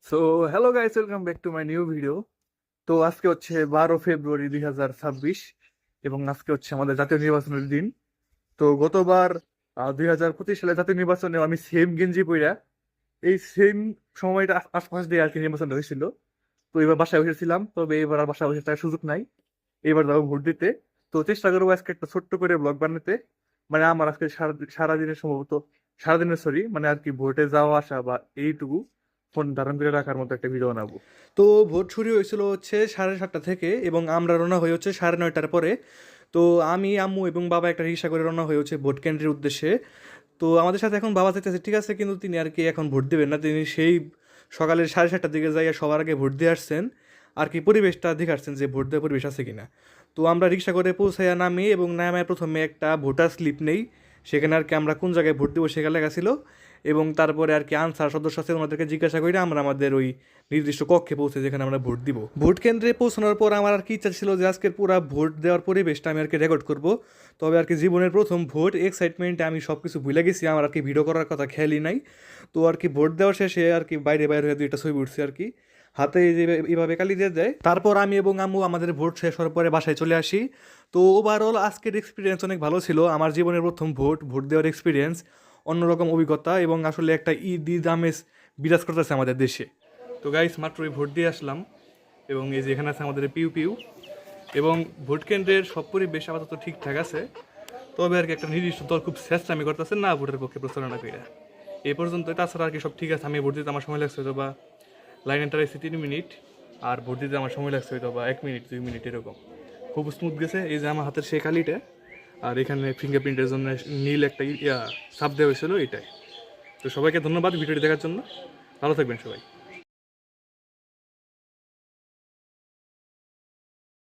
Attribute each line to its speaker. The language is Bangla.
Speaker 1: So hello guys, welcome back to my new video. তো আজকে হচ্ছে 12 ফেব্রুয়ারি 2026 এবং আজকে হচ্ছে আমাদের জাতীয় নির্বাচনের দিন। তো গতবার 2025 সালে জাতীয় নির্বাচনে আমি সেম গেঞ্জি পইরা এই সেম সময়টা আশপাশ দিয়ে আর কি নির্বাচন হয়েছিল। তো এবার বাসায় বসেছিলাম, তবে এবার আর বাসায় বসে থাকার সুযোগ নাই। এবার যাবো ভোট দিতে। তো চেষ্টা করবো আজকে একটা ছোট্ট করে ব্লগ বানাতে, মানে আমার আজকে সারাদিনের সম্ভবত সারাদিনের সরি মানে আর কি ভোটে যাওয়া আসা বা এইটুকু ফোন ধারণ করে রাখার মতো একটা ভিডিও বানাবো। তো ভোট শুরু হয়েছিল হচ্ছে 7:30 থেকে এবং আমরা রওনা হয়ে হচ্ছে 9:30টার পরে। তো আমি আম্মু এবং বাবা একটা রিক্সা করে রওনা হয়ে হচ্ছে ভোট কেন্দ্রের উদ্দেশ্যে। তো আমাদের সাথে এখন বাবা যেতেছে, ঠিক আছে, কিন্তু তিনি আর কি এখন ভোট দেবেন না। তিনি সেই সকালের 7:30টার দিকে যাইয়া সবার আগে ভোট দিয়ে আসছেন, আর কি পরিবেশটা দেখে আসছেন যে ভোট দেওয়ার পরিবেশ আছে কিনা। তো আমরা রিক্সা করে পৌঁছাইয়া নামি এবং নামায় প্রথমে একটা ভোটার স্লিপ নেই। সেখানে আর কি আমরা কোন জায়গায় ভোট দেবো সেখানে লেখা ছিল, এবং তারপরে আর কি আনসার সদস্য আছে ওনাদেরকে জিজ্ঞাসা করে আমরা আমাদের ওই নির্দিষ্ট কক্ষে পৌঁছে যেখানে আমরা ভোট দিব। ভোট কেন্দ্রে পৌঁছানোর পর আমার আর কি ইচ্ছা ছিল যে আজকের পুরো ভোট দেওয়ার পরিবেশটা আমি আর কি রেকর্ড করব। তবে আর কি জীবনের প্রথম ভোট, এক্সাইটমেন্টে আমি সব কিছু ভুলে গেছি, আমার আর কি ভিডিও করার কথা খেয়ালই নাই। তো আর কি ভোট দেওয়ার শেষে আর কি বাইরে বাইরে হয়ে দুইটা ছবি উঠছে আর কি, হাতে এইভাবে কালি দিয়ে দেয়। তারপর আমি এবং আম্মু আমাদের ভোট শেষ হওয়ার পরে বাসায় চলে আসি। তো ওভারঅল আজকের এক্সপিরিয়েন্স অনেক ভালো ছিল, আমার জীবনের প্রথম ভোট ভোট দেওয়ার এক্সপিরিয়েন্স, অন্যরকম অভিজ্ঞতা, এবং আসলে একটা ঈদ ঈদ আমেজ বিরাজ করতেছে আমাদের দেশে। তো গাইস, মাত্রই ভোট দিয়ে আসলাম এবং এই যে এখানে আছে আমাদের পিউ পিউ, এবং ভোট কেন্দ্রের সব পরিবেশ আপাতত ঠিকঠাক আছে। তবে আর কি একটা নির্দিষ্ট দল খুব চেষ্টামি করতেছে না ভোটের পক্ষে প্রচারণা করে এই পর্যন্ত। তাছাড়া আর কি সব ঠিক আছে। আমি ভোট দিতে আমার সময় লাগছে হয়তো বা লাইনে দাঁড়াইছি 3 মিনিট, আর ভোট দিতে আমার সময় লাগছে হয়তো বা 1 মিনিট 2 মিনিট এরকম। খুব স্মুথ গেছে। এই যে আমার হাতের সেই কালিটা, আর এখানে ফিঙ্গারপ্রিন্টের জন্য নীল একটা ছাপ দেওয়া হয়েছিল এটাই। তো সবাইকে ধন্যবাদ ভিডিওটি দেখার জন্য। ভালো থাকবেন সবাই।